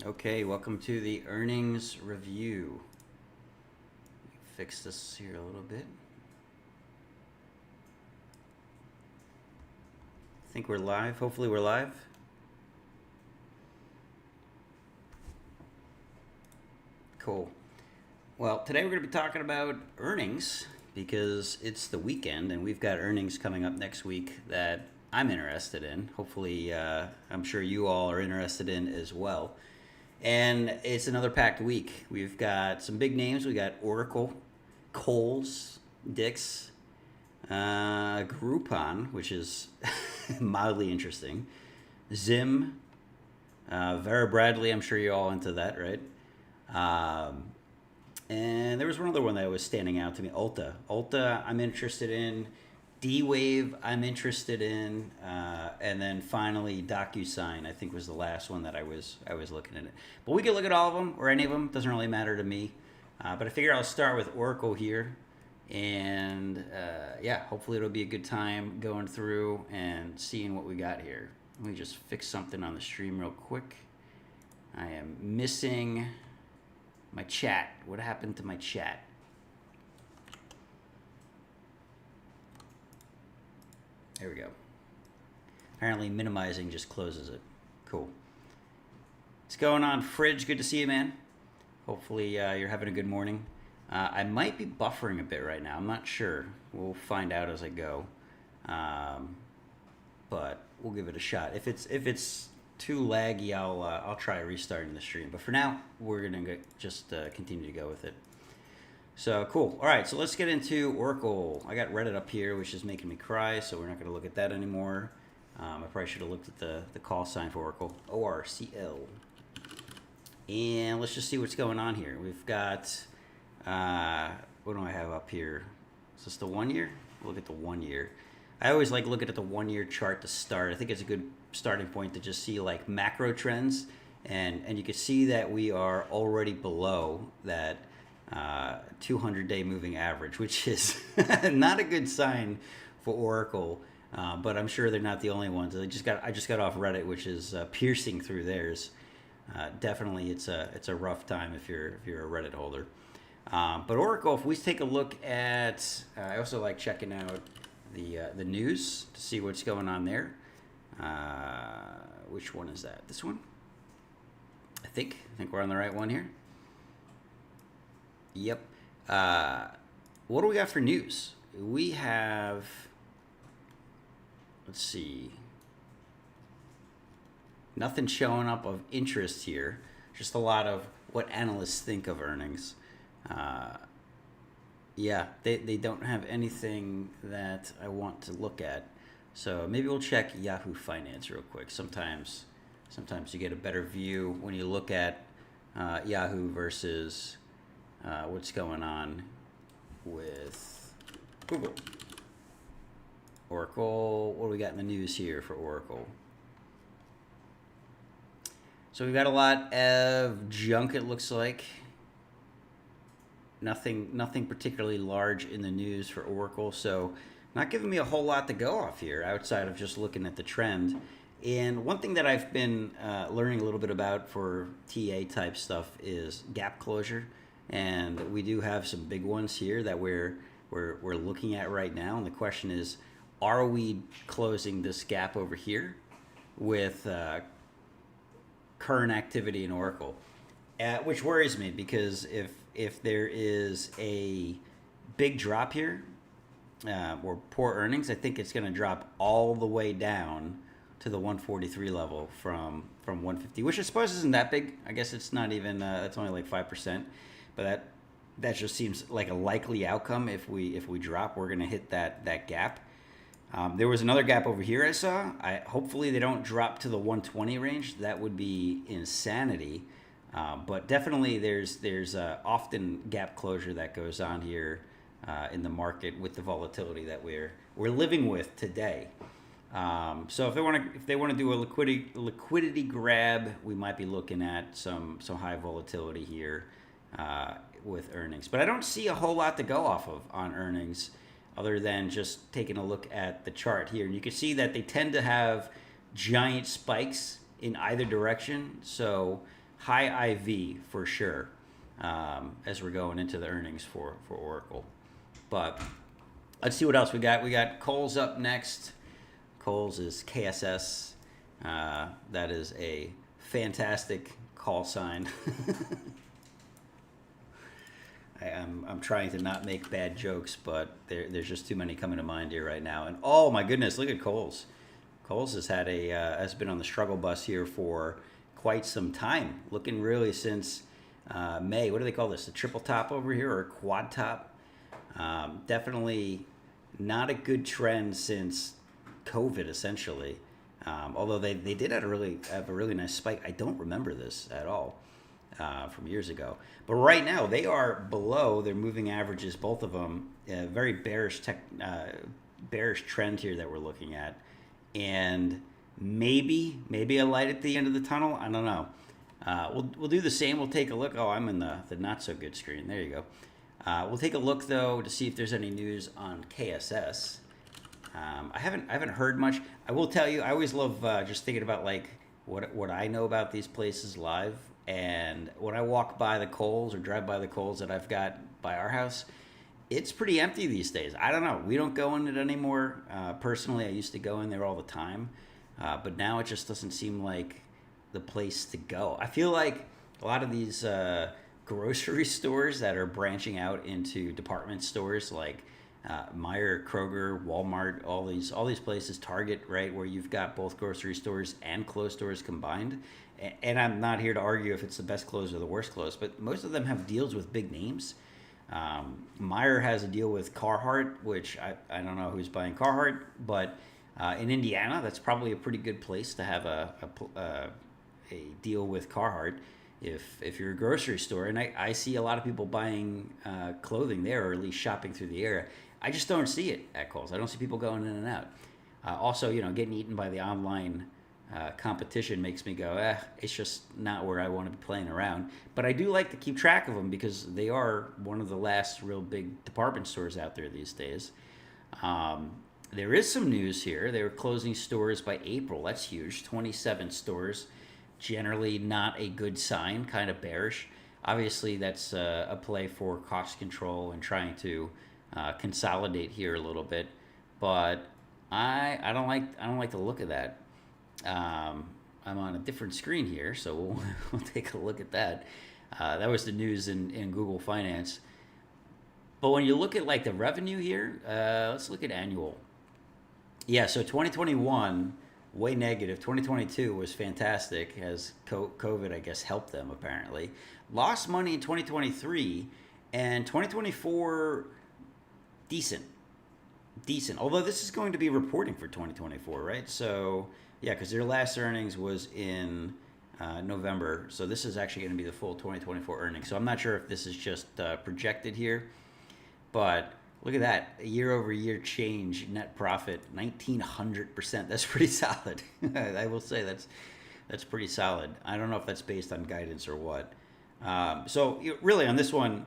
Okay, welcome to the earnings review. Fix this here a little bit. I think we're live. Hopefully we're live. Cool. Well, today we're going to be talking about earnings because it's the weekend and we've got earnings coming up next week that I'm interested in. Hopefully, I'm sure you all are interested in as well. And it's another packed week. We've got some big names. We got Oracle, Kohl's, Dix, Groupon, which is mildly interesting, Zim, Vera Bradley. I'm sure you're all into that, right? And there was one other one that was standing out to me. Ulta. Ulta, I'm interested in. D-Wave, I'm interested in, and then finally DocuSign, I think was the last one that I was looking at it. But we could look at all of them or any of them. Doesn't really matter to me. But I figure I'll start with Oracle here, and yeah, hopefully it'll be a good time going through and seeing what we got here. Let me just fix something on the stream real quick. I am missing my chat. What happened to my chat? There we go. Apparently minimizing just closes it. Cool. What's going on, Fridge? Good to see you, man. Hopefully you're having a good morning. I might be buffering a bit right now. I'm not sure. We'll find out as I go. But we'll give it a shot. If it's too laggy, I'll try restarting the stream. But for now, we're gonna just continue to go with it. So cool. All right, so let's get into Oracle. I got Reddit up here, which is making me cry, so we're not going to look at that anymore. I probably should have looked at the call sign for Oracle, ORCL. And let's just see what's going on here. We've got, what do I have up here? Is this the 1 year? We'll look at the 1 year. I always like looking at the 1 year chart to start. I think it's a good starting point to just see like macro trends. And you can see that we are already below that 200-day moving average, which is not a good sign for Oracle, but I'm sure they're not the only ones. I just got off Reddit, which is piercing through theirs. Definitely, it's a rough time if you're a Reddit holder. But Oracle, if we take a look at, I also like checking out the news to see what's going on there. Which one is that? This one? I think we're on the right one here. Yep. What do we got for news? We have, let's see, nothing showing up of interest here. Just a lot of what analysts think of earnings. Yeah, they don't have anything that I want to look at. So maybe we'll check Yahoo Finance real quick. Sometimes you get a better view when you look at Yahoo versus what's going on with Google. Oracle, what do we got in the news here for Oracle? So we've got a lot of junk, it looks like. Nothing particularly large in the news for Oracle, so not giving me a whole lot to go off here outside of just looking at the trend. And one thing that I've been learning a little bit about for TA type stuff is gap closure. And we do have some big ones here that we're looking at right now. And the question is, are we closing this gap over here with current activity in Oracle? Which worries me because if there is a big drop here or poor earnings, I think it's going to drop all the way down to the 143 level from 150, which I suppose isn't that big. I guess it's not even, it's only like 5%. But that just seems like a likely outcome. If we drop, we're going to hit that gap. There was another gap over here I saw. Hopefully they don't drop to the 120 range. That would be insanity. But definitely there's often gap closure that goes on here in the market with the volatility that we're living with today. So if they want to do a liquidity grab, we might be looking at some high volatility here. With earnings, but I don't see a whole lot to go off of on earnings other than just taking a look at the chart here. And you can see that they tend to have giant spikes in either direction. So high IV for sure, as we're going into the earnings for Oracle. But let's see what else we got. We got Kohl's up next. Kohl's is KSS. That is a fantastic call sign. I'm trying to not make bad jokes, but there's just too many coming to mind here right now. And oh my goodness, look at Kohl's. Kohl's has been on the struggle bus here for quite some time, looking really since May. What do they call this? The triple top over here, or a quad top? Definitely not a good trend since COVID, essentially. Although they did have a really nice spike. I don't remember this at all from years ago. But right now they are below their moving averages, both of them. Very bearish trend here that we're looking at, and maybe a light at the end of the tunnel. I don't know. We'll do the same. We'll take a look. Oh, I'm in the not so good screen. There you go. We'll take a look though to see if there's any news on KSS. I haven't heard much. I will tell you, I always love just thinking about like what I know about these places live. And when I walk by the Kohl's or drive by the Kohl's that I've got by our house, it's pretty empty these days. I don't know. We don't go in it anymore. Personally, I used to go in there all the time, but now it just doesn't seem like the place to go. I feel like a lot of these grocery stores that are branching out into department stores like Meijer, Kroger, Walmart, all these places, Target, right, where you've got both grocery stores and clothes stores combined. And I'm not here to argue if it's the best clothes or the worst clothes, but most of them have deals with big names. Meijer has a deal with Carhartt, which I don't know who's buying Carhartt, but in Indiana, that's probably a pretty good place to have a deal with Carhartt if you're a grocery store. And I see a lot of people buying clothing there, or at least shopping through the area. I just don't see it at Kohl's. I don't see people going in and out. Also, getting eaten by the online competition makes me go, it's just not where I want to be playing around. But I do like to keep track of them because they are one of the last real big department stores out there these days. There is some news here. They were closing stores by April. That's huge. 27 stores. Generally not a good sign, kind of bearish. Obviously, that's a play for cost control and trying to consolidate here a little bit. But I don't like the look of that. I'm on a different screen here, so we'll take a look at that. That was the news in Google Finance. But when you look at like the revenue here, let's look at annual. Yeah, so 2021, way negative. 2022 was fantastic as COVID, I guess, helped them apparently. Lost money in 2023, and 2024, decent. Although this is going to be reporting for 2024, right? So yeah, because their last earnings was in November. So this is actually going to be the full 2024 earnings. So I'm not sure if this is just projected here. But look at that. A year-over-year change, net profit, 1,900%. That's pretty solid. I will say that's pretty solid. I don't know if that's based on guidance or what. So really on this one,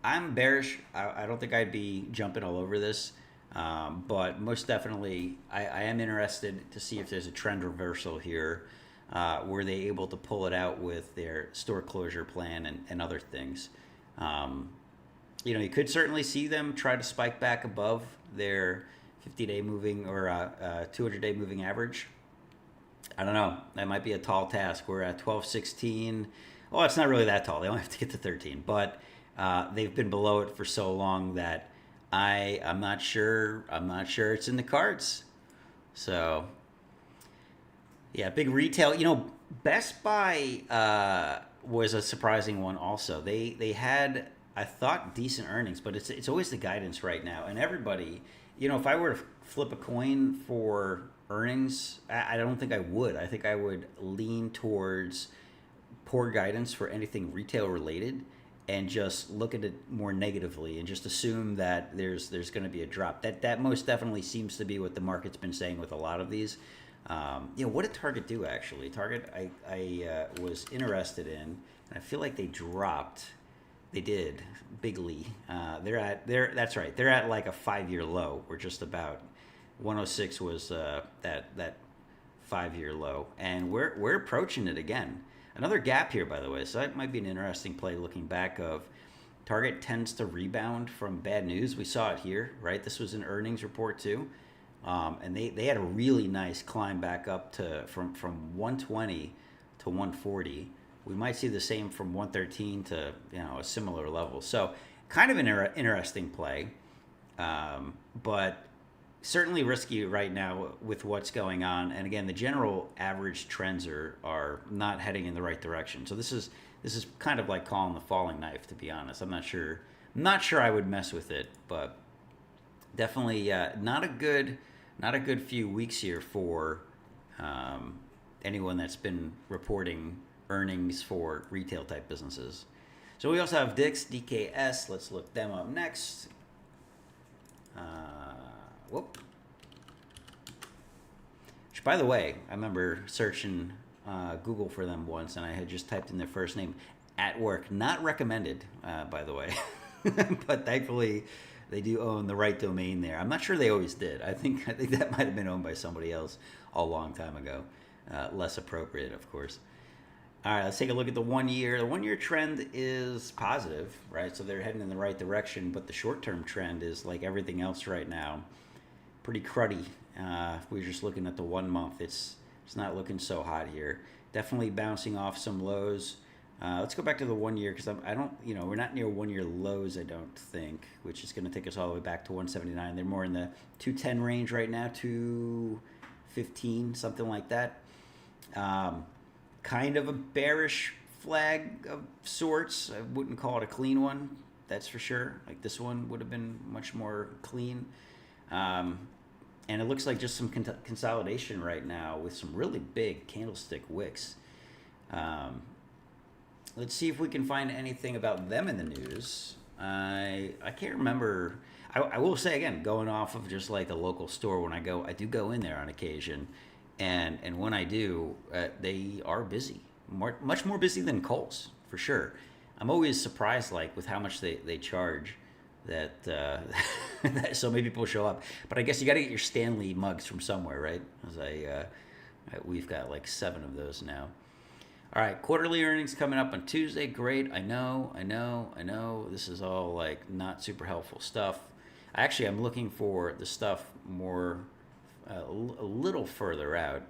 I'm bearish. I don't think I'd be jumping all over this. But most definitely, I am interested to see if there's a trend reversal here. Were they able to pull it out with their store closure plan and other things? You could certainly see them try to spike back above their 50-day moving or 200-day moving average. I don't know. That might be a tall task. We're at 1216. Oh, it's not really that tall. They only have to get to 13. But they've been below it for so long that I'm not sure it's in the cards. So yeah, big retail. Best Buy was a surprising one also. They had, I thought, decent earnings, but it's always the guidance right now. And everybody, if I were to flip a coin for earnings, I don't think I would. I think I would lean towards poor guidance for anything retail related, and just look at it more negatively and just assume that there's going to be a drop. That most definitely seems to be what the market's been saying with a lot of these. What did Target do actually? Target, I was interested in, and I feel like they dropped. They did bigly. That's right. They're at like a 5-year low. We're just about 106 was that 5-year low, and we're approaching it again. Another gap here, by the way. So that might be an interesting play looking back of Target tends to rebound from bad news. We saw it here, right? This was an earnings report too. And they had a really nice climb back up to from 120 to 140. We might see the same from 113 to a similar level. So kind of an interesting play, but certainly risky right now with what's going on. And again, the general average trends are not heading in the right direction. So this is kind of like calling the falling knife, to be honest. I'm not sure I would mess with it, but definitely not a good few weeks here for anyone that's been reporting earnings for retail type businesses. So we also have Dick's, DKS. Let's look them up next. Whoop. Which, by the way, I remember searching Google for them once, and I had just typed in their first name at work. Not recommended, by the way. But thankfully, they do own the right domain there. I'm not sure they always did. I think that might have been owned by somebody else a long time ago. Less appropriate, of course. All right, let's take a look at the 1 year. The 1 year trend is positive, right? So they're heading in the right direction, but the short-term trend is like everything else right now, pretty cruddy. If we're just looking at the 1 month, it's not looking so hot here. Definitely bouncing off some lows. Let's go back to the 1 year because I don't, we're not near 1 year lows, I don't think, which is going to take us all the way back to 179. They're more in the 210 range right now, 215, something like that. Kind of a bearish flag of sorts. I wouldn't call it a clean one, that's for sure. Like this one would have been much more clean. And it looks like just some consolidation right now with some really big candlestick wicks. Let's see if we can find anything about them in the news. I can't remember. I will say again, going off of just like the local store when I do go in there on occasion. And when I do, they are busy, much more busy than Kohl's, for sure. I'm always surprised, like, with how much they charge that, that so many people show up. But I guess you got to get your Stanley mugs from somewhere, right? As we've got like 7 of those now. All right, quarterly earnings coming up on Tuesday. Great, I know. This is all like not super helpful stuff. I'm looking for the stuff more a little further out.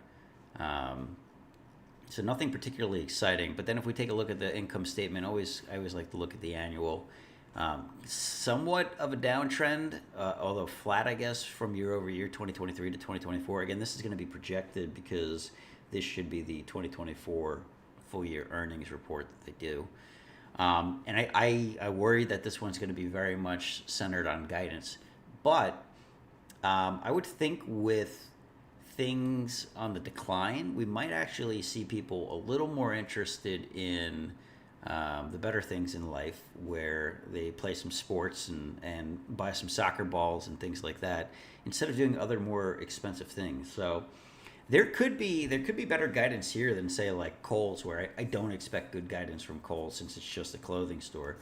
So nothing particularly exciting. But then if we take a look at the income statement, I always like to look at the annual. Somewhat of a downtrend, although flat, I guess, from year over year, 2023 to 2024. Again, this is going to be projected because this should be the 2024 full year earnings report that they do. And I worry that this one's going to be very much centered on guidance. But I would think with things on the decline, we might actually see people a little more interested in the better things in life, where they play some sports and buy some soccer balls and things like that, instead of doing other more expensive things. So there could be better guidance here than, say, like Kohl's, where I don't expect good guidance from Kohl's since it's just a clothing store.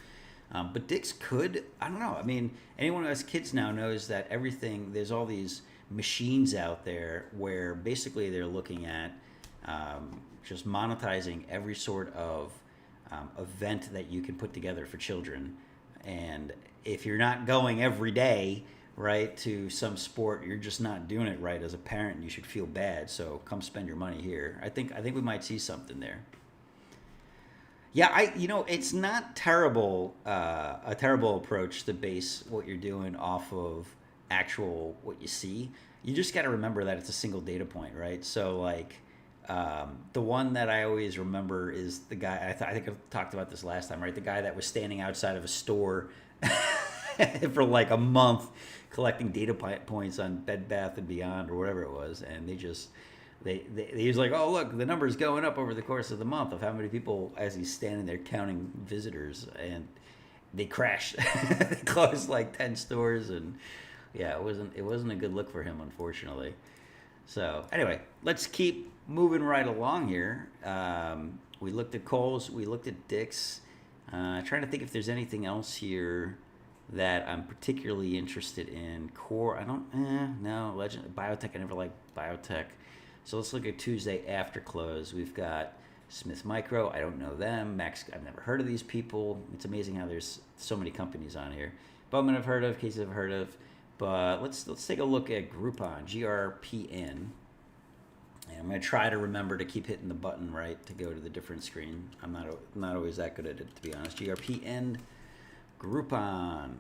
But Dick's could, I don't know. I mean, anyone who has kids now knows that there's all these machines out there where basically they're looking at just monetizing every sort of event that you can put together for children. And if you're not going every day, right, to some sport, you're just not doing it right as a parent, and you should feel bad. So come spend your money here. I think we might see something there. Yeah, it's not terrible, a terrible approach to base what you're doing off of actual what you see. You just got to remember that it's a single data point, right? So like, the one that I always remember is the guy, I think I talked about this last time, right? The guy that was standing outside of a store for like a month collecting data points on Bed Bath & Beyond or whatever it was, and he was like, oh, look, the number is going up over the course of the month of how many people, as he's standing there counting visitors, and they crashed. They closed like 10 stores, and yeah, it wasn't a good look for him, unfortunately. So anyway, let's keep moving right along here. We looked at Kohl's, we looked at Dick's. Trying to think if there's anything else here that I'm particularly interested in. Core, no. Legend, biotech, I never liked biotech. So let's look at Tuesday after close. We've got Smith Micro, I don't know them. Max, I've never heard of these people. It's amazing how there's so many companies on here. Bowman I've heard of, Casey I've heard of. But let's take a look at Groupon, GRPN. And I'm going to try to remember to keep hitting the button right to go to the different screen. I'm not always that good at it, to be honest. GRPN, Groupon.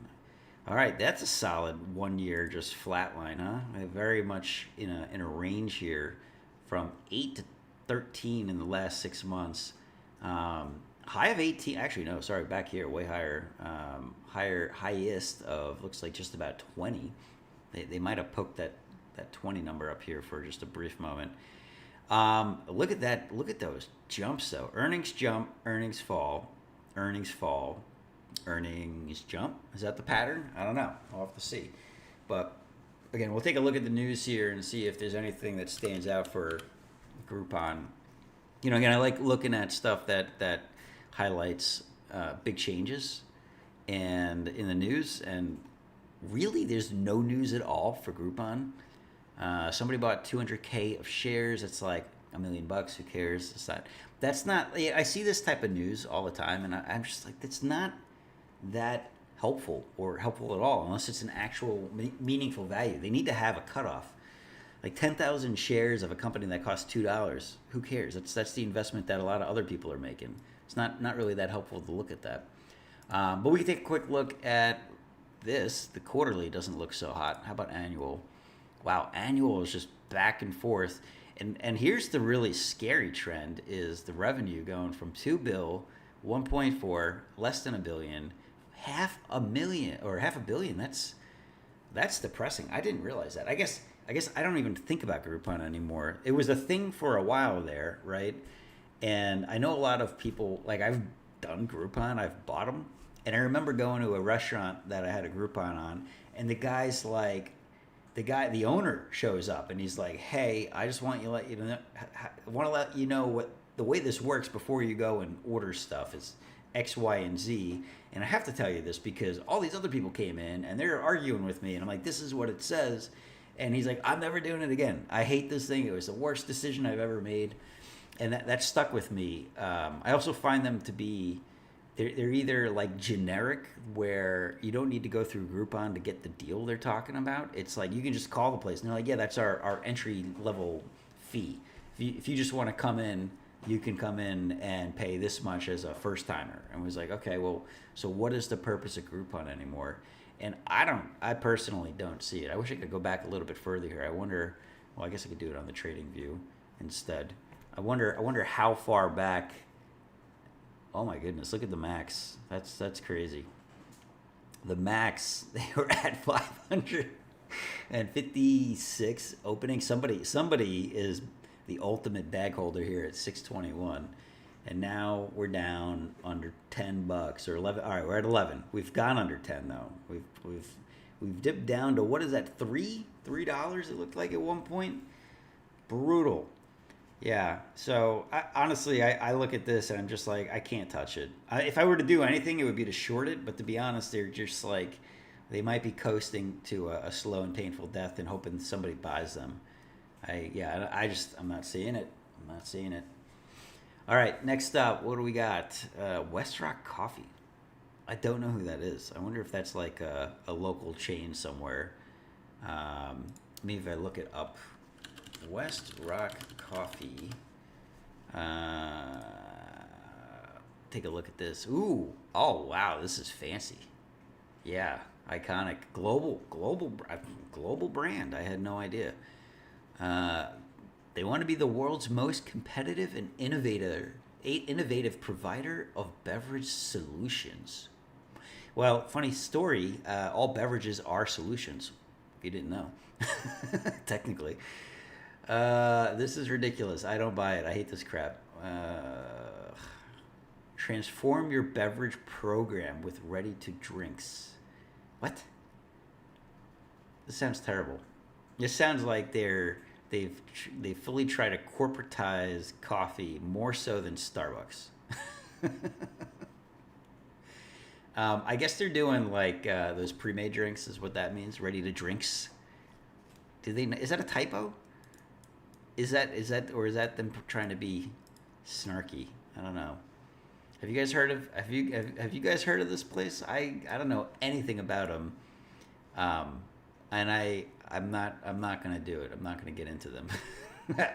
All right, that's a solid 1 year just flat line, huh? Very much in a range here from 8 to 13 in the last 6 months. High of 18, actually no, sorry, back here, way higher. Highest of looks like just about 20. They might have poked that 20 number up here for just a brief moment. Look at that. Look at those jumps though. Earnings jump, earnings fall, earnings fall, earnings jump. Is that the pattern? I don't know. I'll have to see. But again, we'll take a look at the news here and see if there's anything that stands out for Groupon. Again, I like looking at stuff that highlights big changes and in the news. And really, there's no news at all for Groupon. Somebody bought 200K of shares. It's like $1 million. Who cares? That's not. I see this type of news all the time, and I'm just like, that's not that helpful or helpful at all, unless it's an actual meaningful value. They need to have a cutoff. Like 10,000 shares of a company that costs $2. Who cares? That's the investment that a lot of other people are making. It's not really that helpful to look at that. But we can take a quick look at this. The quarterly doesn't look so hot. How about annual? Wow, annual is just back and forth. And here's the really scary trend is the revenue going from 2 bill, 1.4, less than $1 billion, half a billion. That's depressing. I didn't realize that. I guess I don't even think about Groupon anymore. It was a thing for a while there, right? And I know a lot of people, like I've done Groupon, I've bought them. And I remember going to a restaurant that I had a Groupon on, and the owner shows up and he's like, "Hey, I just want to let you know what the way this works before you go and order stuff is X, Y, and Z. And I have to tell you this because all these other people came in and they're arguing with me, and I'm like, this is what it says." And he's like, "I'm never doing it again. I hate this thing. It was the worst decision I've ever made." And that stuck with me. I also find them to be, they're either like generic where you don't need to go through Groupon to get the deal they're talking about. It's like you can just call the place and they're like, "Yeah, that's our entry level fee. If you just want to come in, you can come in and pay this much as a first timer." And was like, okay, well, so what is the purpose of Groupon anymore? And I personally don't see it. I wish I could go back a little bit further here. I wonder, well, I guess I could do it on the trading view instead. I wonder how far back. Oh my goodness, look at the max. That's crazy. The max, they were at 556 opening. Somebody is the ultimate bag holder here at 621. And now we're down under $10 or 11. All right, we're at 11. We've gone under 10 though. We've dipped down to, what is that? $3 it looked like at one point. Brutal. Yeah. So honestly, I look at this and I'm just like, I can't touch it. If I were to do anything, it would be to short it. But to be honest, they're just like, they might be coasting to a slow and painful death and hoping somebody buys them. I'm not seeing it. I'm not seeing it. All right, next up, what do we got? Westrock Coffee. I don't know who that is. I wonder if that's like a local chain somewhere. Maybe if I look it up. Westrock Coffee. Take a look at this. Ooh, oh wow, this is fancy. Yeah, iconic, global brand. I had no idea. They want to be the world's most competitive and innovative provider of beverage solutions. Well, funny story, all beverages are solutions, if you didn't know, technically. This is ridiculous. I don't buy it. I hate this crap. Transform your beverage program with ready-to-drinks. What? This sounds terrible. This sounds like they fully try to corporatize coffee more so than Starbucks. I guess they're doing like those pre-made drinks is what that means, ready to drinks. Is that a typo? Is that or is that them trying to be snarky. I don't know. Have you guys heard of this place? I don't know anything about them. And I'm not gonna do it. I'm not gonna get into them.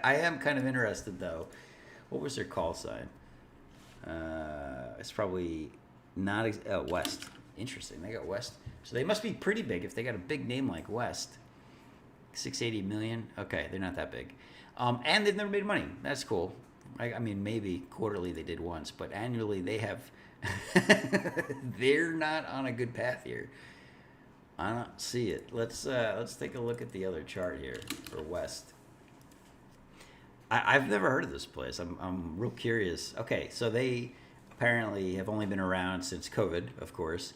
I am kind of interested though. What was their call sign? It's probably not West. Interesting. They got West, so they must be pretty big if they got a big name like West. 680 million. Okay, they're not that big, and they've never made money. That's cool. I mean, maybe quarterly they did once, but annually they have. They're not on a good path here. I don't see it. Let's take a look at the other chart here for West. I've never heard of this place. I'm real curious. Okay, so they apparently have only been around since COVID, of course,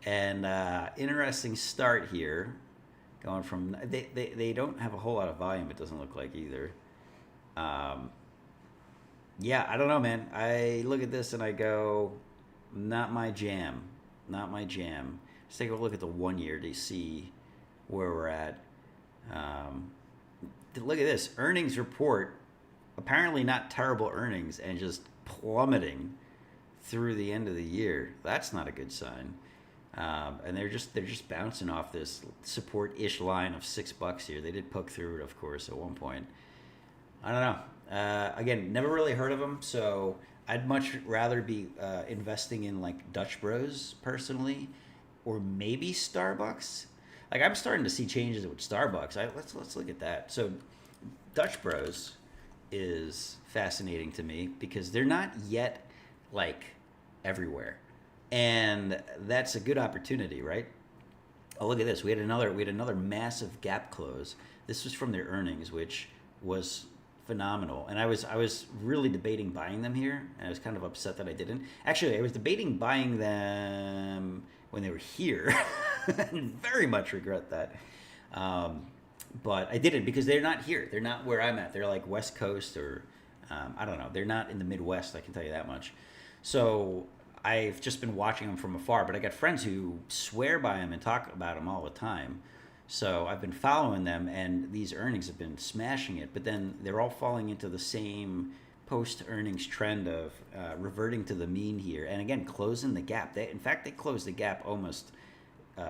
and interesting start here. Going from they don't have a whole lot of volume. It doesn't look like either. Yeah, I don't know, man. I look at this and I go, not my jam, not my jam. Let's take a look at the 1 year to see where we're at. Look at this earnings report. Apparently not terrible earnings and just plummeting through the end of the year. That's not a good sign. And they're just bouncing off this support-ish line of $6 here. They did poke through it, of course, at one point. I don't know. Again, never really heard of them, so I'd much rather be investing in like Dutch Bros personally, or maybe Starbucks. Like I'm starting to see changes with Starbucks. Let's look at that. So Dutch Bros is fascinating to me because they're not yet like everywhere, and that's a good opportunity, right? Oh, look at this. We had another massive gap close. This was from their earnings, which was phenomenal. And I was really debating buying them here, and I was kind of upset that I didn't. Actually, I was debating buying them when they were here. And very much regret that. But I didn't because they're not here. They're not where I'm at. They're like West Coast or I don't know. They're not in the Midwest, I can tell you that much. So I've just been watching them from afar, but I got friends who swear by them and talk about them all the time. So I've been following them, and these earnings have been smashing it. But then they're all falling into the same post-earnings trend of reverting to the mean here, and again closing the gap. In fact, they closed the gap almost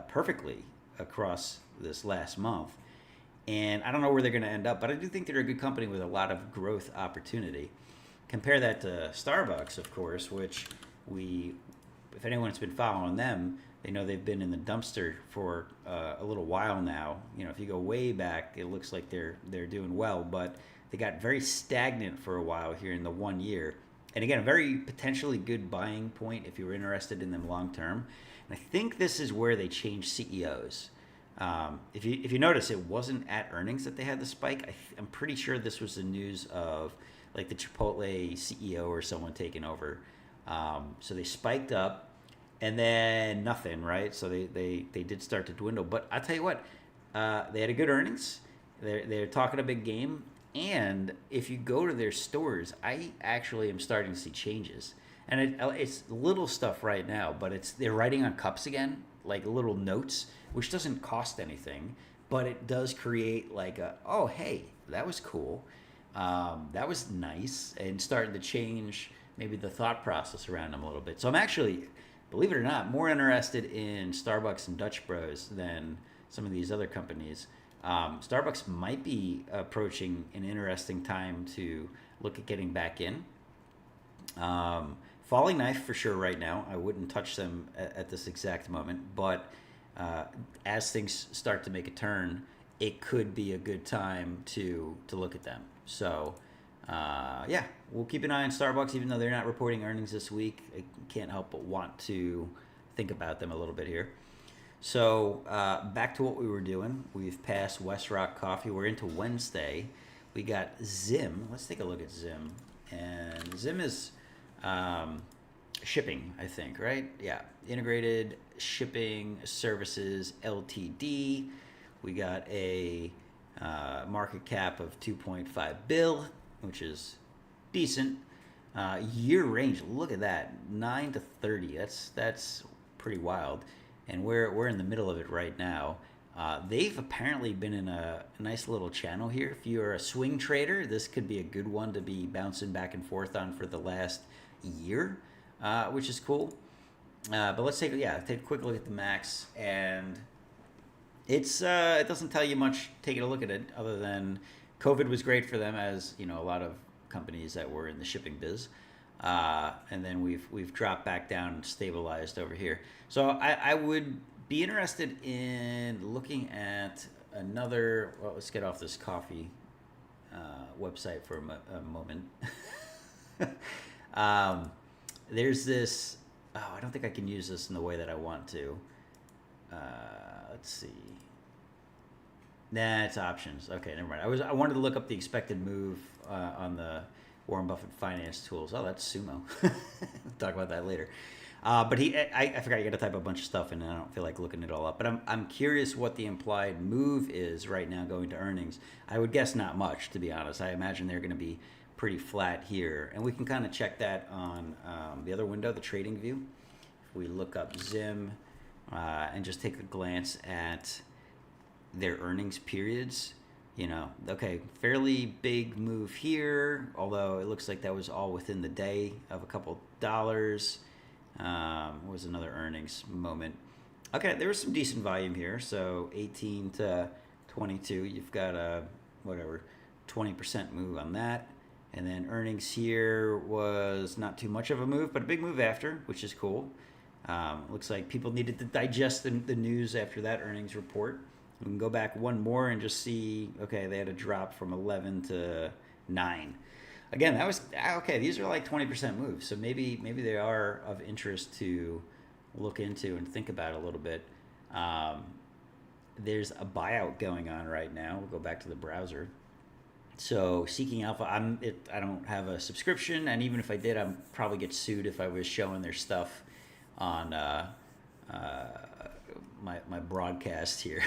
perfectly across this last month. And I don't know where they're going to end up, but I do think they're a good company with a lot of growth opportunity. Compare that to Starbucks, of course, which if anyone's been following them, they know they've been in the dumpster for a little while now. You know, if you go way back, it looks like they're doing well, but they got very stagnant for a while here in the 1 year. And again, a very potentially good buying point if you were interested in them long term. And I think this is where they changed CEOs. If you notice, it wasn't at earnings that they had the spike. I'm pretty sure this was the news of like the Chipotle CEO or someone taking over. So they spiked up, and then nothing, right? So they did start to dwindle. But I'll tell you what, they had a good earnings. They're talking a big game. And if you go to their stores, I actually am starting to see changes. And it's little stuff right now, but they're writing on cups again, like little notes, which doesn't cost anything, but it does create like oh, hey, that was cool. That was nice, and starting to change maybe the thought process around them a little bit. So I'm actually, believe it or not, more interested in Starbucks and Dutch Bros than some of these other companies. Starbucks might be approaching an interesting time to look at getting back in. Falling knife for sure right now. I wouldn't touch them at this exact moment, but as things start to make a turn, it could be a good time to look at them. So yeah, we'll keep an eye on Starbucks, even though they're not reporting earnings this week. I can't help but want to think about them a little bit here. So back to what we were doing. We've passed West Rock Coffee. We're into Wednesday. We got Zim. Let's take a look at Zim. And Zim is shipping, I think, right? Yeah, Integrated Shipping Services Ltd. We got a market cap of 2.5 bill, which is decent. Year range, look at that, 9 to 30. That's pretty wild, and we're in the middle of it right now. They've apparently been in a nice little channel here. If you're a swing trader, this could be a good one to be bouncing back and forth on for the last year, which is cool. But let's take a quick look at the max, and it doesn't tell you much taking a look at it other than COVID was great for them, as you know, a lot of companies that were in the shipping biz. And then we've dropped back down and stabilized over here. So I would be interested in looking at another. Well, let's get off this coffee website for a moment. There's this. Oh, I don't think I can use this in the way that I want to. Let's see. Nah, it's options. Okay, never mind. I wanted to look up the expected move on the Warren Buffett finance tools. Oh, that's Sumo. We'll talk about that later. But I forgot you got to type a bunch of stuff in, and I don't feel like looking it all up. But I'm curious what the implied move is right now going to earnings. I would guess not much, to be honest. I imagine they're going to be pretty flat here, and we can kind of check that on the other window, the trading view. If we look up Zim and just take a glance at their earnings periods, you know, okay, fairly big move here, although it looks like that was all within the day of a couple dollars. What was another earnings moment? Okay, there was some decent volume here. So 18 to 22, you've got a 20% move on that. And then earnings here was not too much of a move, but a big move after, which is cool. Looks like people needed to digest the news after that earnings report. We can go back one more and just see, okay, they had a drop from 11 to 9. Again, that was, okay, these are like 20% moves. So maybe they are of interest to look into and think about a little bit. There's a buyout going on right now. We'll go back to the browser. So Seeking Alpha, I don't have a subscription, and even if I did, I'd probably get sued if I was showing their stuff on my broadcast here.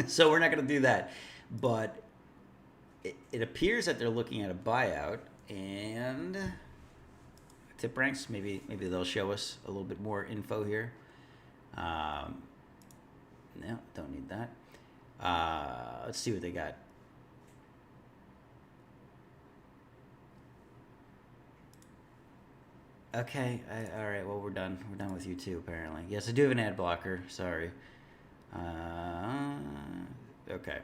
So we're not going to do that. But it appears that they're looking at a buyout, and tip ranks, maybe they'll show us a little bit more info here. No, don't need that. Let's see what they got. Okay, all right, well, we're done. We're done with you too, apparently. Yes, I do have an ad blocker. Sorry. Okay.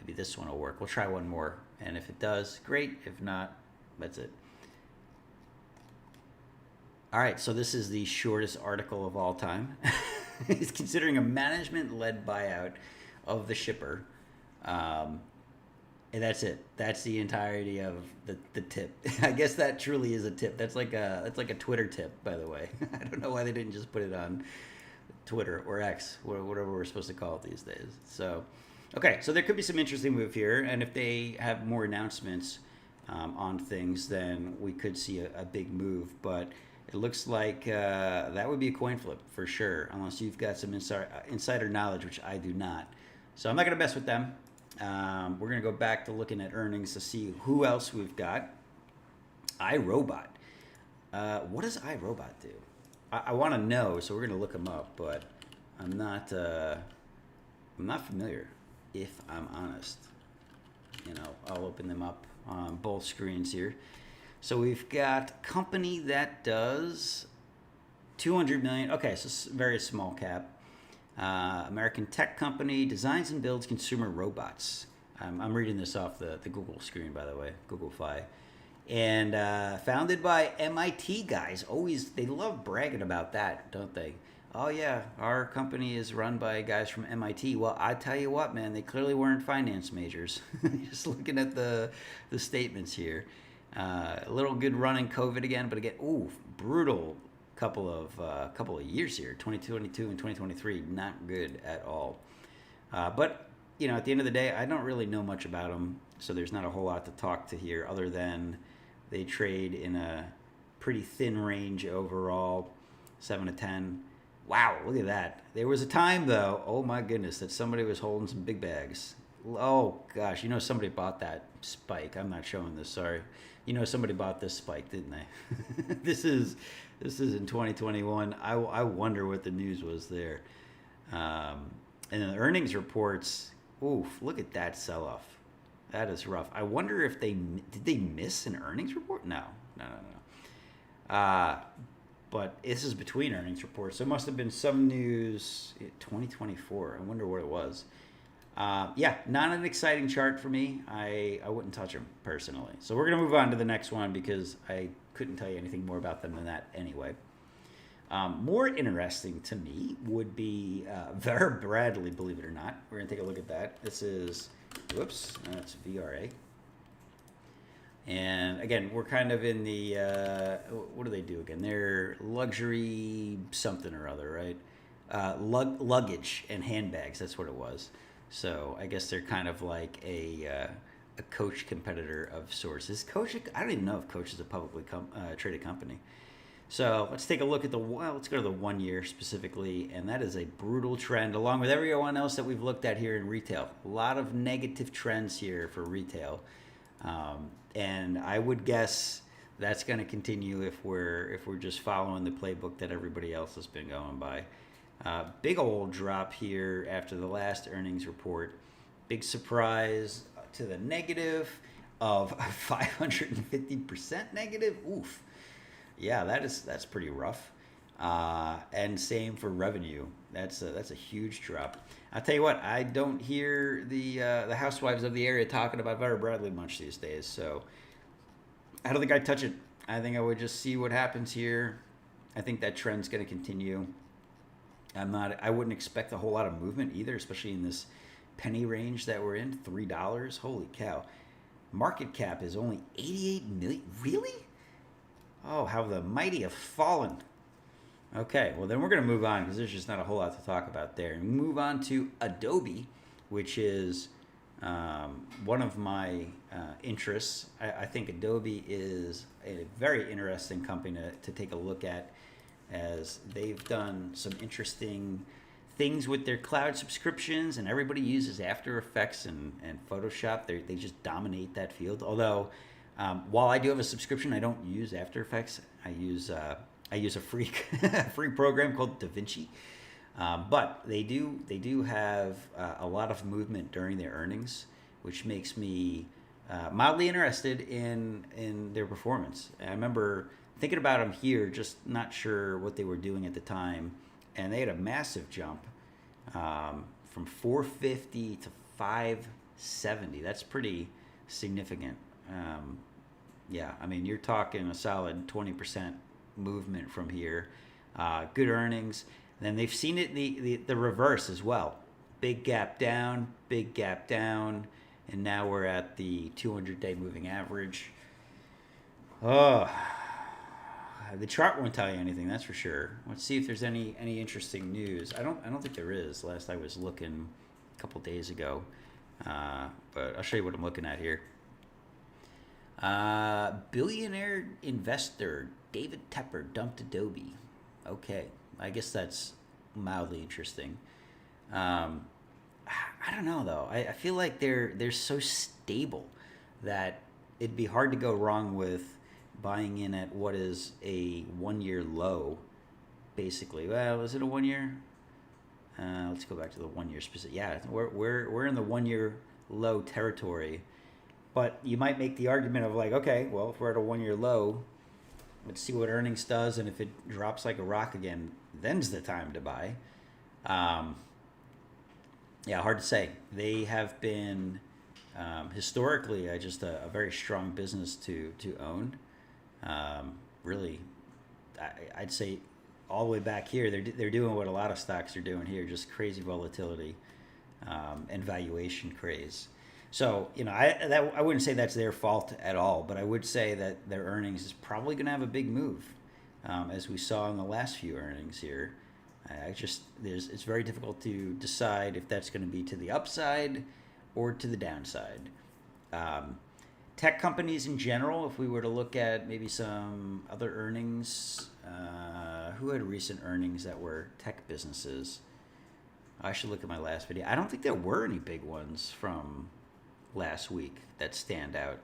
Maybe this one will work. We'll try one more. And if it does, great. If not, that's it. All right, so this is the shortest article of all time. It's considering a management-led buyout of the shipper. And that's it. That's the entirety of the tip. I guess that truly is a tip. That's like a Twitter tip, by the way. I don't know why they didn't just put it on Twitter or X, whatever we're supposed to call it these days. So, okay, so there could be some interesting move here, and if they have more announcements on things, then we could see a big move. But it looks like that would be a coin flip for sure, unless you've got some insider knowledge, which I do not. So I'm not going to mess with them. We're going to go back to looking at earnings to see who else we've got. iRobot. What does iRobot do? I want to know, so we're going to look them up, but I'm not familiar, if I'm honest. You know, I'll open them up on both screens here. So we've got company that does 200 million. Okay, so very small cap. American tech company designs and builds consumer robots. I'm reading this off the Google screen, by the way, Google Fi. And founded by MIT guys. Always, they love bragging about that, don't they? Oh yeah, our company is run by guys from MIT. Well, I tell you what, man, they clearly weren't finance majors. Just looking at the statements here. A little good run in COVID again, but again, brutal couple of years here, 2022 and 2023, not good at all. But you know, at the end of the day, I don't really know much about them, so there's not a whole lot to talk to here, other than they trade in a pretty thin range overall, 7 to 10. Wow, look at that. There was a time though, oh my goodness, that somebody was holding some big bags. Oh gosh, you know, somebody bought that spike. I'm not showing this, sorry. You know, somebody bought this spike, didn't they? This is in 2021. I wonder what the news was there. And then the earnings reports, oof, look at that sell off. That is rough. I wonder if did they miss an earnings report? No, no, no, no. But this is between earnings reports, so it must have been some news 2024. I wonder what it was. Yeah, not an exciting chart for me. I wouldn't touch them personally. So we're going to move on to the next one because I couldn't tell you anything more about them than that anyway. More interesting to me would be Vera Bradley, believe it or not. We're going to take a look at that. This is, whoops, that's VRA. And again, we're kind of in the, what do they do again? They're luxury something or other, right? Luggage and handbags, that's what it was. So I guess they're kind of like a Coach competitor of sorts. Is Coach, I don't even know if Coach is a publicly traded company. So let's take a look at let's go to the 1 year specifically, and that is a brutal trend along with everyone else that we've looked at here in retail. A lot of negative trends here for retail. And I would guess that's going to continue if we're just following the playbook that everybody else has been going by. Big old drop here after the last earnings report. Big surprise to the negative of 550% negative. Oof. Yeah, that's pretty rough. And same for revenue. That's a huge drop. I'll tell you what, I don't hear the housewives of the area talking about Vera Bradley much these days. So I don't think I'd touch it. I think I would just see what happens here. I think that trend's going to continue. I wouldn't expect a whole lot of movement either, especially in this penny range that we're in, $3. Holy cow. Market cap is only 88 million. Really? Oh, how the mighty have fallen. Okay, well then we're going to move on because there's just not a whole lot to talk about there. And move on to Adobe, which is one of my interests. I think Adobe is a very interesting company to take a look at, as they've done some interesting things with their cloud subscriptions, and everybody uses After Effects and Photoshop. They just dominate that field. Although, while I do have a subscription, I don't use After Effects. I use a free free program called DaVinci. But they do have a lot of movement during their earnings, which makes me mildly interested in their performance. I remember thinking about them here, just not sure what they were doing at the time, and they had a massive jump from 450 to 570. That's pretty significant. Yeah, I mean, you're talking a solid 20% movement from here. Good earnings. And then they've seen it the reverse as well. Big gap down, and now we're at the 200-day moving average. Oh, the chart won't tell you anything, that's for sure. Let's see if there's any interesting news. I don't think there is. Last I was looking a couple days ago, but I'll show you what I'm looking at here. Billionaire investor David Tepper dumped Adobe. Okay, I guess that's mildly interesting. I don't know though. I feel like they're so stable that it'd be hard to go wrong with buying in at what is a 1 year low, basically. Well, is it a 1 year? Let's go back to the 1 year specific. Yeah, we're in the 1 year low territory, but you might make the argument of like, okay, well, if we're at a 1 year low, let's see what earnings does, and if it drops like a rock again, then's the time to buy. Yeah, hard to say. They have been historically just a very strong business to own. Really, I'd say all the way back here, they're doing what a lot of stocks are doing here, just crazy volatility and valuation craze. So, I wouldn't say that's their fault at all, but I would say that their earnings is probably going to have a big move, as we saw in the last few earnings here. It's very difficult to decide if that's going to be to the upside or to the downside. Tech companies in general, if we were to look at maybe some other earnings, who had recent earnings that were tech businesses? I should look at my last video. I don't think there were any big ones from last week that stand out.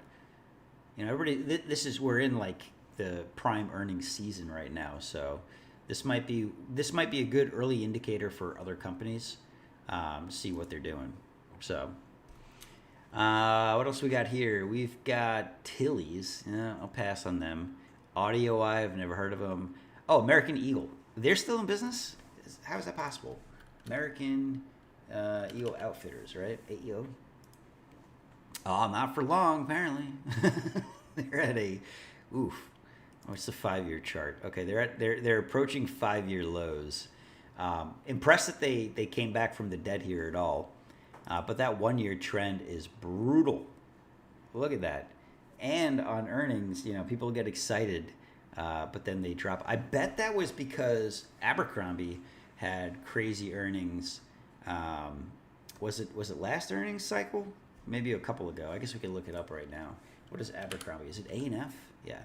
Everybody, we're in like the prime earnings season right now, so This might be a good early indicator for other companies. See what they're doing. So, what else we got here? We've got Tilly's. I'll pass on them. Audio Eye, I've never heard of them. Oh, American Eagle. They're still in business? How is that possible? American Eagle Outfitters, right? AEO. Oh, not for long, apparently. They're at a, oof. What's the 5-year chart? Okay, they're approaching 5-year lows. Impressed that they came back from the dead here at all. But that 1-year trend is brutal. Look at that. And on earnings, people get excited, but then they drop. I bet that was because Abercrombie had crazy earnings. Was it last earnings cycle? Maybe a couple ago. I guess we could look it up right now. What is Abercrombie? Is it A&F? Yeah.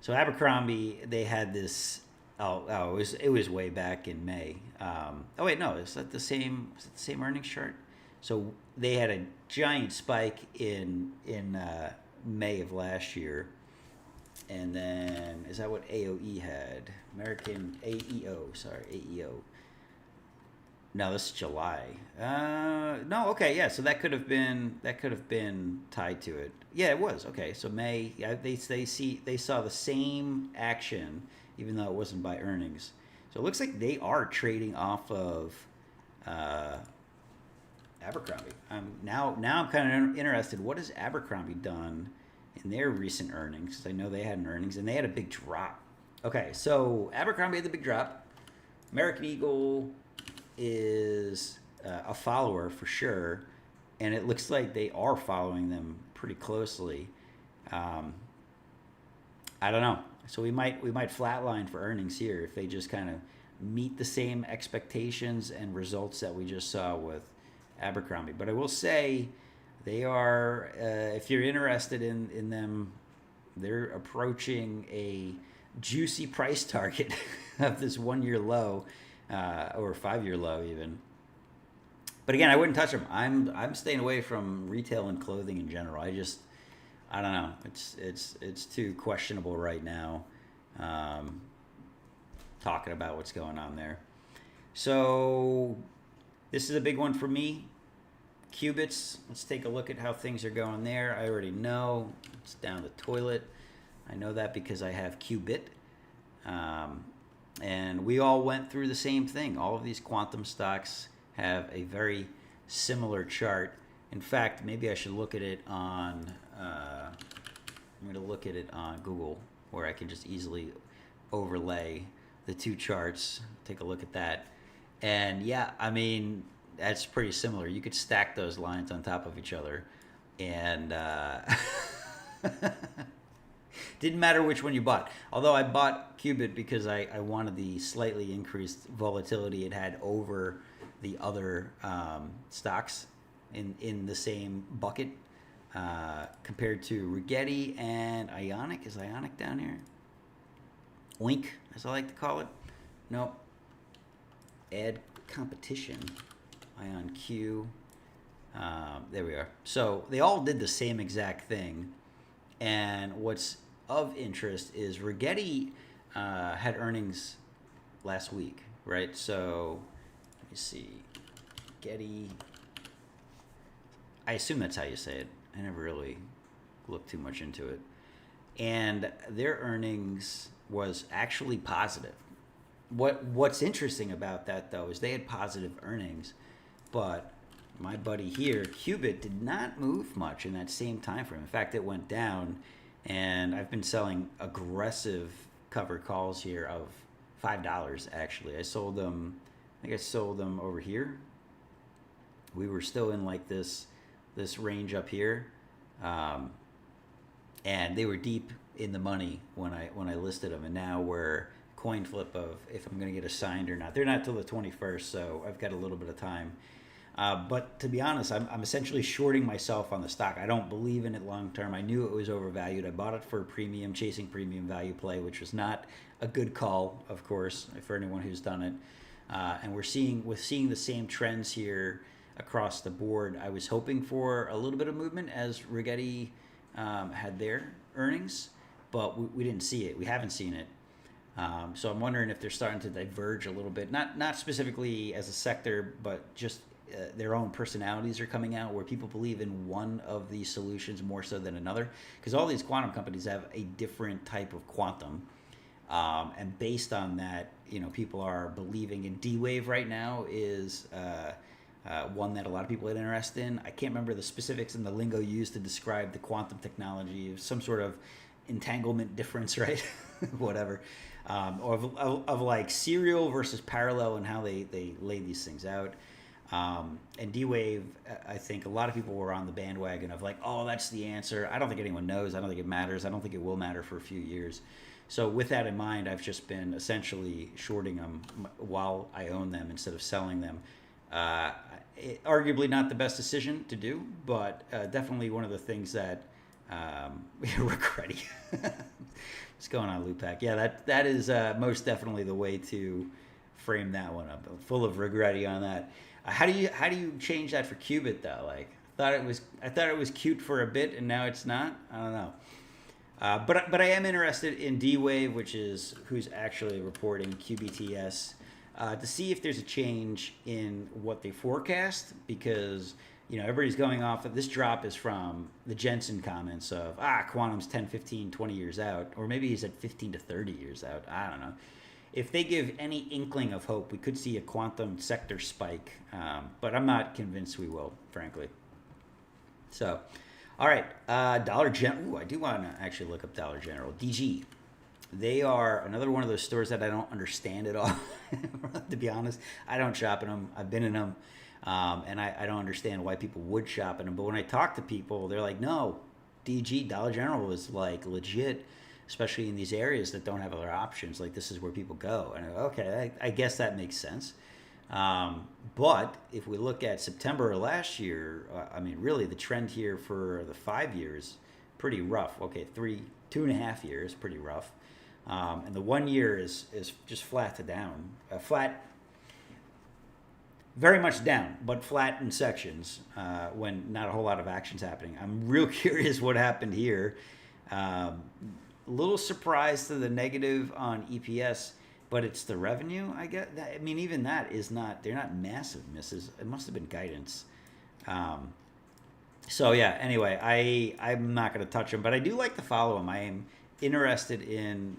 So Abercrombie, they had this. It was way back in May. Oh wait, no, is that the same? Is it the same earnings chart? So they had a giant spike in May of last year, and then is that what AOE had? American AEO, sorry, AEO. No, this is July. No, okay, yeah. So that could have been tied to it. Yeah, it was. Okay, so May. Yeah, they saw the same action, even though it wasn't by earnings. So it looks like they are trading off of Abercrombie. Now I'm kind of interested. What has Abercrombie done in their recent earnings? Because I know they had an earnings and they had a big drop. Okay, so Abercrombie had the big drop. American Eagle is a follower for sure, and it looks like they are following them pretty closely. I don't know. So we might flatline for earnings here if they just kind of meet the same expectations and results that we just saw with Abercrombie. But I will say they are, if you're interested in them, they're approaching a juicy price target of this 1-year low. Or 5-year low even. But again, I wouldn't touch them. I'm staying away from retail and clothing in general. I don't know. It's too questionable right now. Talking about what's going on there. So this is a big one for me. Qubits. Let's take a look at how things are going there. I already know it's down the toilet. I know that because I have Qubit. And we all went through the same thing. All of these quantum stocks have a very similar chart. In fact, maybe I should look at it on, I'm going to look at it on Google, where I can just easily overlay the two charts, take a look at that. And yeah, I mean, that's pretty similar. You could stack those lines on top of each other. And didn't matter which one you bought. Although I bought Qubit because I wanted the slightly increased volatility it had over the other stocks in the same bucket compared to Rigetti and Ionic. Is Ionic down here? Link, as I like to call it. Nope. Add competition. IonQ. There we are. So they all did the same exact thing. And what's of interest is Rigetti had earnings last week, right? So let me see. Rigetti. I assume that's how you say it. I never really looked too much into it. And their earnings was actually positive. What's interesting about that, though, is they had positive earnings, but my buddy here, Qubit, did not move much in that same time frame. In fact, it went down, and I've been selling aggressive covered calls here of $5, actually. I think I sold them over here. We were still in like this range up here, and they were deep in the money when I listed them, and now we're coin flip of if I'm going to get assigned or not. They're not till the 21st, so I've got a little bit of time. But to be honest, I'm essentially shorting myself on the stock. I don't believe in it long term. I knew it was overvalued. I bought it for a premium, chasing premium value play, which was not a good call, of course, for anyone who's done it. And we're seeing the same trends here across the board. I was hoping for a little bit of movement as Rigetti had their earnings, but we didn't see it. We haven't seen it. So I'm wondering if they're starting to diverge a little bit, not specifically as a sector, but just their own personalities are coming out where people believe in one of these solutions more so than another. Because all these quantum companies have a different type of quantum, and based on that, people are believing in D-Wave right now is one that a lot of people are interested in. I can't remember the specifics and the lingo used to describe the quantum technology, some sort of entanglement difference, right? Whatever. Or of like serial versus parallel and how they lay these things out. And D-Wave, I think a lot of people were on the bandwagon of like, oh, that's the answer. I don't think anyone knows. I don't think it matters. I don't think it will matter for a few years. So with that in mind, I've just been essentially shorting them while I own them instead of selling them. Arguably not the best decision to do, but definitely one of the things that regretty. What's going on, Lupac? Yeah, that is most definitely the way to frame that one up. I'm full of regretty on that. How do you change that for Qubit though? Like I thought it was cute for a bit, and now it's not. I don't know. But I am interested in D-Wave, which is who's actually reporting QBTS, to see if there's a change in what they forecast, because everybody's going off of this. Drop is from the Jensen comments of quantum's 10, 15, 20 years out, or maybe he's at 15 to 30 years out. I don't know. If they give any inkling of hope, we could see a quantum sector spike, but I'm not convinced we will, frankly. So, all right, Dollar General. I do want to actually look up Dollar General. DG. They are another one of those stores that I don't understand at all. To be honest, I don't shop in them. I've been in them, and I don't understand why people would shop in them. But when I talk to people, they're like, no, DG, Dollar General is like legit, especially in these areas that don't have other options. Like, this is where people go. And I go, okay, I guess that makes sense. But if we look at September of last year, really the trend here for the 5 years, pretty rough. Okay, 2.5 years, pretty rough. And the 1 year is just flat to down. Flat, very much down, but flat in sections when not a whole lot of action's happening. I'm real curious what happened here. A little surprised to the negative on EPS, but it's the revenue, I get. Even that is not, they're not massive misses. It must have been guidance. So yeah, anyway, I'm not going to touch them, but I do like to follow them. I am interested in,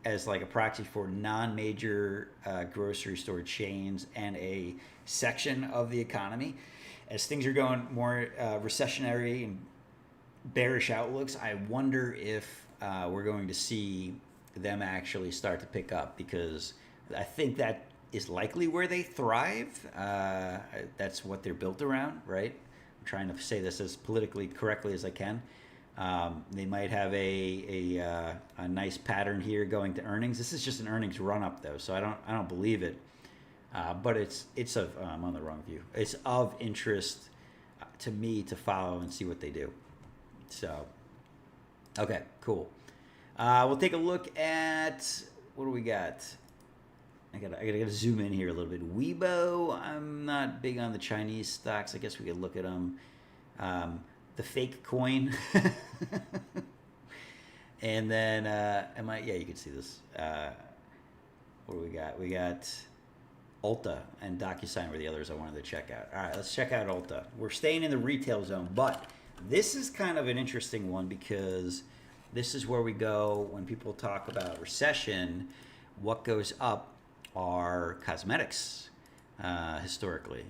as like a proxy for non-major grocery store chains and a section of the economy. As things are going more recessionary and bearish outlooks, I wonder if we're going to see them actually start to pick up, because I think that is likely where they thrive. That's what they're built around, right? I'm trying to say this as politically correctly as I can. They might have a nice pattern here going to earnings. This is just an earnings run up though, so I don't believe it. But it's of I'm on the wrong view. It's of interest to me to follow and see what they do. So, okay, cool. We'll take a look at, what do we got? I gotta zoom in here a little bit. Weibo, I'm not big on the Chinese stocks. I guess we could look at them. The fake coin. And then, yeah, you can see this. What do we got? We got Ulta and DocuSign were the others I wanted to check out. All right, let's check out Ulta. We're staying in the retail zone, but this is kind of an interesting one, because this is where we go when people talk about recession. What goes up are cosmetics, historically.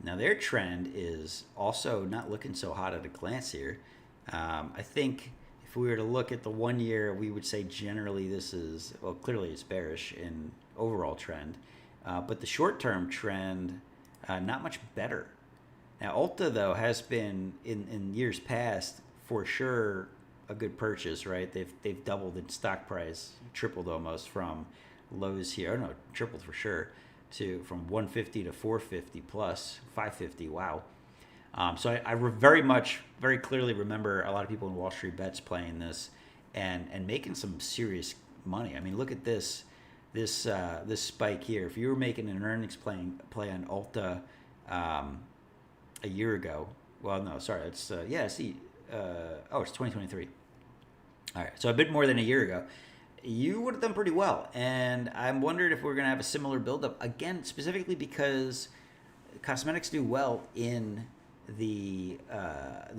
Now, their trend is also not looking so hot at a glance here. I think if we were to look at the 1 year, we would say generally this is, well, clearly it's bearish in overall trend. But the short-term trend, not much better. Now, Ulta, though, has been, in years past, for sure, a good purchase, right? They've doubled in stock price, tripled almost from lows here. Oh, no, tripled for sure, from 150 to 450 plus 550. Wow. So I very clearly remember a lot of people in Wall Street Bets playing this and making some serious money. I mean, look at this spike here. If you were making an earnings play on Ulta a year ago, well, no, sorry, it's it's 2023. All right, so a bit more than a year ago. you would have done pretty well. And I'm wondering if we're going to have a similar buildup again, specifically because cosmetics do well in the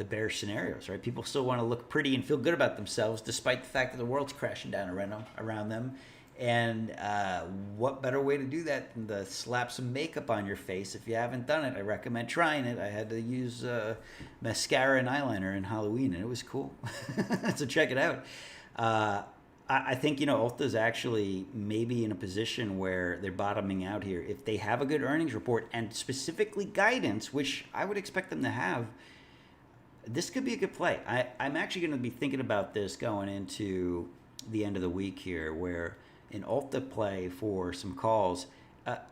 bearish scenarios, right? People still want to look pretty and feel good about themselves, despite the fact that the world's crashing down around them. And what better way to do that than to slap some makeup on your face? If you haven't done it, I recommend trying it. I had to use mascara and eyeliner in Halloween, and it was cool. So check it out. I think, Ulta's actually maybe in a position where they're bottoming out here. If they have a good earnings report and specifically guidance, which I would expect them to have, this could be a good play. I'm actually going to be thinking about this going into the end of the week here, where an Ulta play for some calls,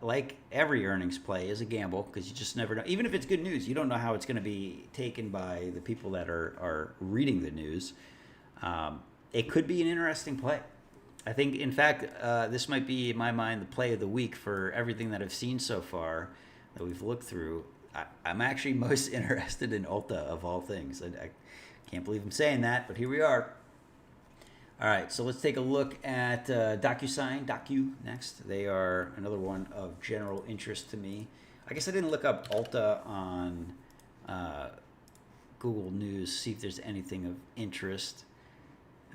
like every earnings play, is a gamble because you just never know. Even if it's good news, you don't know how it's going to be taken by the people that are reading the news. It could be an interesting play. I think, in fact, this might be, in my mind, the play of the week for everything that I've seen so far that we've looked through. I'm actually most interested in Ulta of all things. I can't believe I'm saying that, but here we are. All right, so let's take a look at Docu next. They are another one of general interest to me. I guess I didn't look up Ulta on Google News, see if there's anything of interest.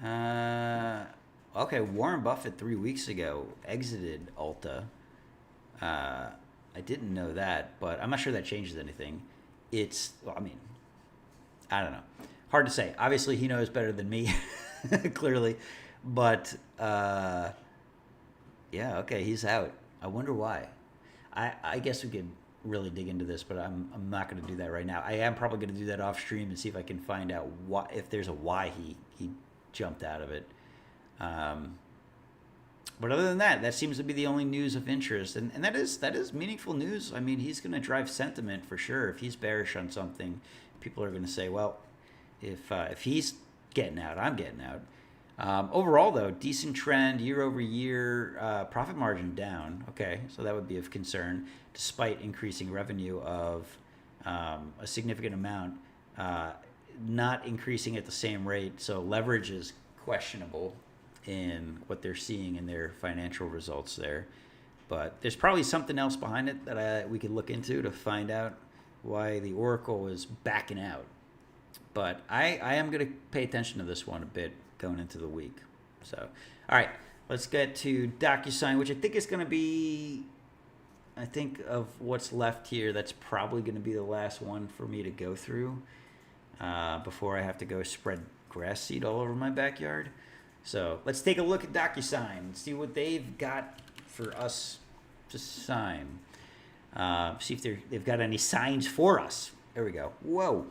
Okay, Warren Buffett 3 weeks ago exited Ulta. I didn't know that, but I'm not sure that changes anything. I don't know. Hard to say. Obviously, he knows better than me, clearly. But, yeah, okay, he's out. I wonder why. I guess we could really dig into this, but I'm not going to do that right now. I am probably going to do that off stream and see if I can find out if there's a why he jumped out of it. But other than that, that seems to be the only news of interest, and that is meaningful news. I mean, he's going to drive sentiment for sure. If he's bearish on something, people are going to say, well, if he's getting out, I'm getting out. Overall, though, decent trend year over year. Profit margin down. Okay, so that would be of concern, despite increasing revenue of a significant amount, not increasing at the same rate. So leverage is questionable in what they're seeing in their financial results there. But there's probably something else behind it that we could look into to find out why the Oracle is backing out. But I am going to pay attention to this one a bit going into the week. So, all right, let's get to DocuSign, which I think is going to be, I think of what's left here, that's probably going to be the last one for me to go through before I have to go spread grass seed all over my backyard. So let's take a look at DocuSign and see what they've got for us to sign. See if they've got any signs for us. There we go. Whoa.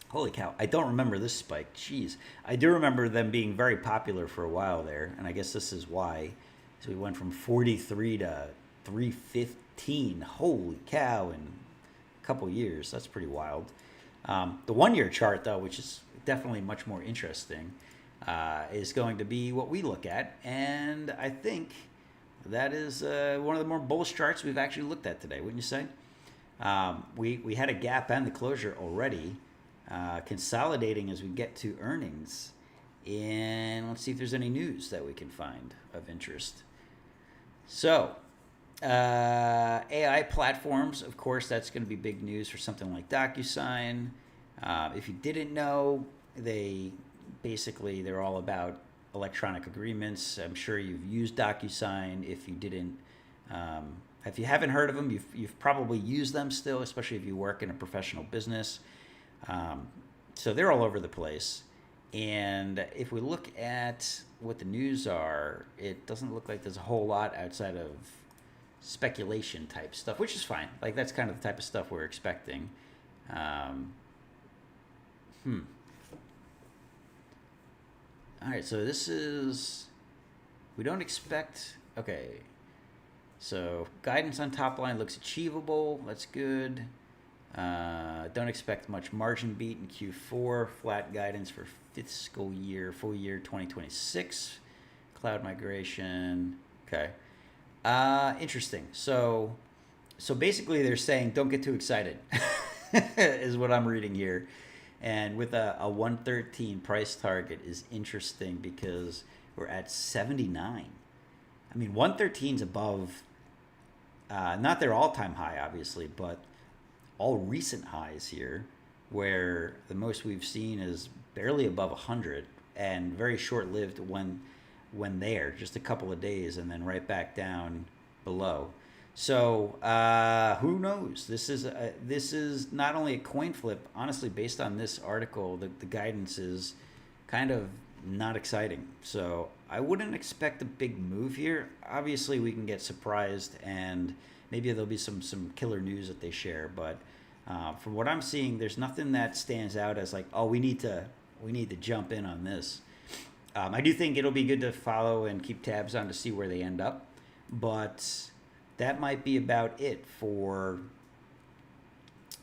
Holy cow. I don't remember this spike. Jeez. I do remember them being very popular for a while there, and I guess this is why. So we went from 43 to 315. Holy cow, in a couple years. That's pretty wild. The 1 year chart, though, which is definitely much more interesting, is going to be what we look at. And I think that is one of the more bullish charts we've actually looked at today, wouldn't you say? We had a gap and the closure already, consolidating as we get to earnings. And let's see if there's any news that we can find of interest. So, AI platforms, of course, that's going to be big news for something like DocuSign. If you didn't know, they're all about electronic agreements. I'm sure you've used DocuSign. If you didn't, if you haven't heard of them, you've probably used them still, especially if you work in a professional business. So they're all over the place. And if we look at what the news are, it doesn't look like there's a whole lot outside of speculation type stuff, which is fine. Like, that's kind of the type of stuff we're expecting. All right, so this is, we don't expect, okay. So guidance on top line looks achievable. That's good. Don't expect much margin beat in Q4. Flat guidance for full year 2026. Cloud migration. Okay. Interesting. So basically they're saying don't get too excited is what I'm reading here. And with a 113 price target is interesting because we're at 79. I mean, 113's above, not their all-time high, obviously, but all recent highs here, where the most we've seen is barely above 100 and very short-lived when there, just a couple of days, and then right back down below. So who knows? This is not only a coin flip. Honestly, based on this article, the guidance is kind of not exciting. So I wouldn't expect a big move here. Obviously, we can get surprised, and maybe there'll be some killer news that they share. But from what I'm seeing, there's nothing that stands out as like, oh, we need to jump in on this. I do think it'll be good to follow and keep tabs on to see where they end up, but that might be about it for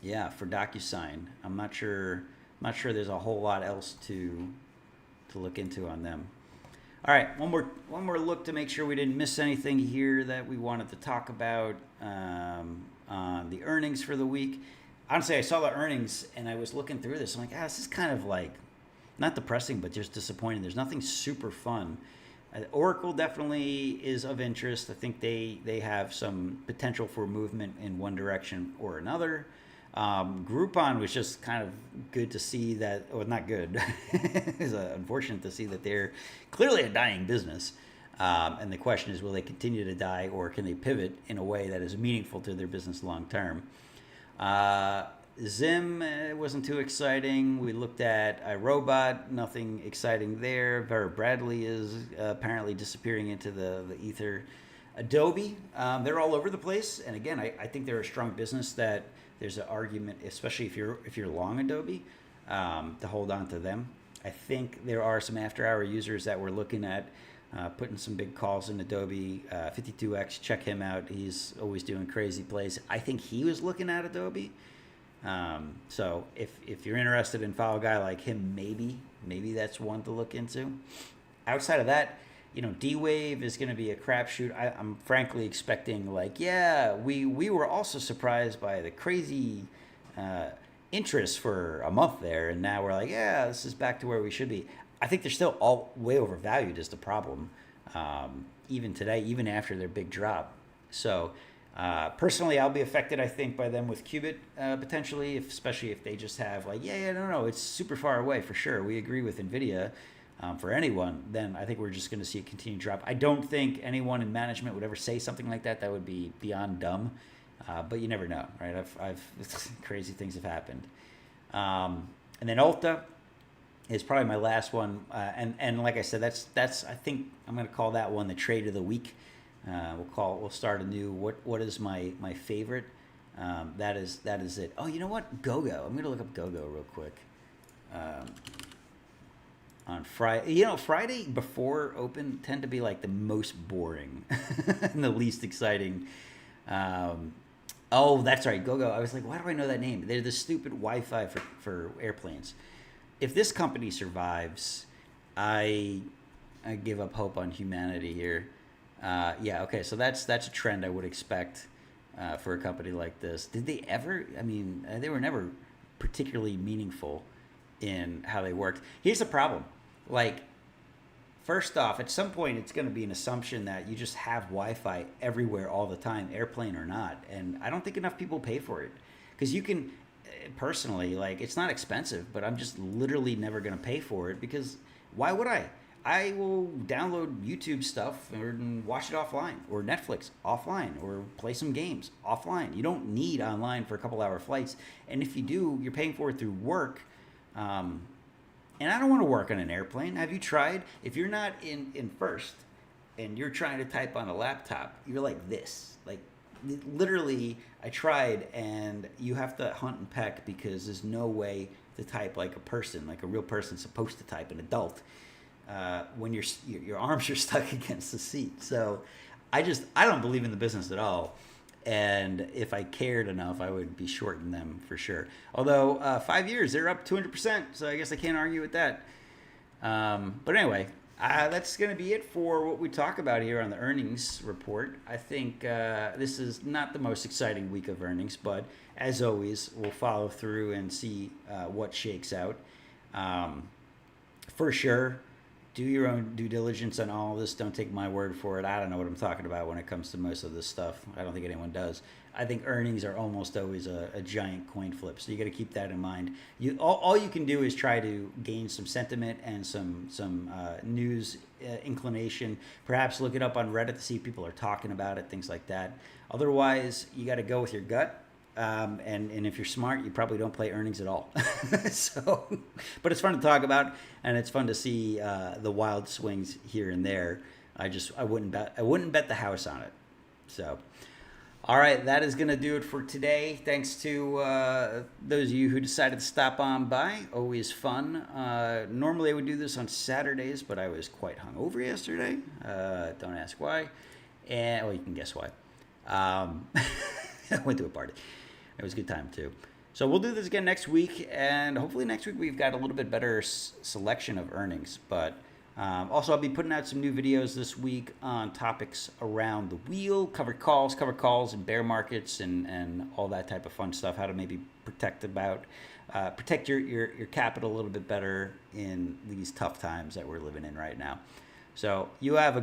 DocuSign. I'm not sure there's a whole lot else to look into on them. All right, one more look to make sure we didn't miss anything here that we wanted to talk about on the earnings for the week. Honestly, I saw the earnings and I was looking through this. I'm like, this is kind of like not depressing, but just disappointing. There's nothing super fun. Oracle definitely is of interest. I think they have some potential for movement in one direction or another. Groupon was just kind of good to see that, well, not good. It's unfortunate to see that they're clearly a dying business. And the question is, will they continue to die, or can they pivot in a way that is meaningful to their business long term? Zim wasn't too exciting. We looked at iRobot, nothing exciting there. Vera Bradley is apparently disappearing into the ether. Adobe, they're all over the place. And again, I think they're a strong business that there's an argument, especially if you're long Adobe, to hold on to them. I think there are some after-hour users that were looking at putting some big calls in Adobe. 52X, check him out. He's always doing crazy plays. I think he was looking at Adobe. So if you're interested in follow a guy like him, maybe that's one to look into. Outside of that, D-Wave is going to be a crapshoot. I'm frankly expecting we were also surprised by the crazy interest for a month there, and now we're like, this is back to where we should be. I think they're still all way overvalued is the problem, even today, even after their big drop. So personally, I'll be affected, I think, by them with Qubit potentially, especially if they just have no, it's super far away for sure. We agree with NVIDIA. For anyone, then I think we're just going to see a continued drop. I don't think anyone in management would ever say something like that. That would be beyond dumb, but you never know, right? I've crazy things have happened. And then Ulta is probably my last one, and like I said, that's I think I'm going to call that one the trade of the week. We'll start a new what is my favorite. That is it. Oh, you know what? GoGo. I'm going to look up GoGo real quick. On Friday, Friday before open tend to be like the most boring and the least exciting. Oh, that's right, GoGo. I was like, why do I know that name? They're the stupid Wi-Fi for airplanes. If this company survives, I give up hope on humanity here. Okay, so that's a trend I would expect for a company like this. Did they ever? I mean, they were never particularly meaningful in how they worked. Here's the problem. First off, at some point it's going to be an assumption that you just have Wi-Fi everywhere all the time, airplane or not. And I don't think enough people pay for it. Because you can, personally, it's not expensive, but I'm just literally never going to pay for it because why would I? I will download YouTube stuff and watch it offline, or Netflix offline, or play some games offline. You don't need online for a couple hour flights. And if you do, you're paying for it through work. And I don't want to work on an airplane. Have you tried? If you're not in first and you're trying to type on a laptop, you're like this. Literally, I tried, and you have to hunt and peck because there's no way to type like a person, like a real person supposed to type, an adult, when your arms are stuck against the seat. So I don't believe in the business at all. And if I cared enough, I would be shorting them for sure. Although 5 years, they're up 200%, so I guess I can't argue with that. But anyway, that's going to be it for what we talk about here on the earnings report. I think this is not the most exciting week of earnings, but as always, we'll follow through and see what shakes out. For sure, do your own due diligence on all of this. Don't take my word for it. I don't know what I'm talking about when it comes to most of this stuff. I don't think anyone does. I think earnings are almost always a giant coin flip, so you got to keep that in mind. All you can do is try to gain some sentiment and some news inclination. Perhaps look it up on Reddit to see if people are talking about it, things like that. Otherwise, you got to go with your gut. And if you're smart, you probably don't play earnings at all. So, but it's fun to talk about, and it's fun to see the wild swings here and there. I wouldn't bet the house on it. So, all right, that is gonna do it for today. Thanks to those of you who decided to stop on by. Always fun. Normally I would do this on Saturdays, but I was quite hungover yesterday. Don't ask why. And well, you can guess why. I went to a party. It was a good time too. So we'll do this again next week, and hopefully next week we've got a little bit better selection of earnings. But also, I'll be putting out some new videos this week on topics around the wheel, cover calls in bear markets, and all that type of fun stuff. How to maybe protect your capital a little bit better in these tough times that we're living in right now. So you have a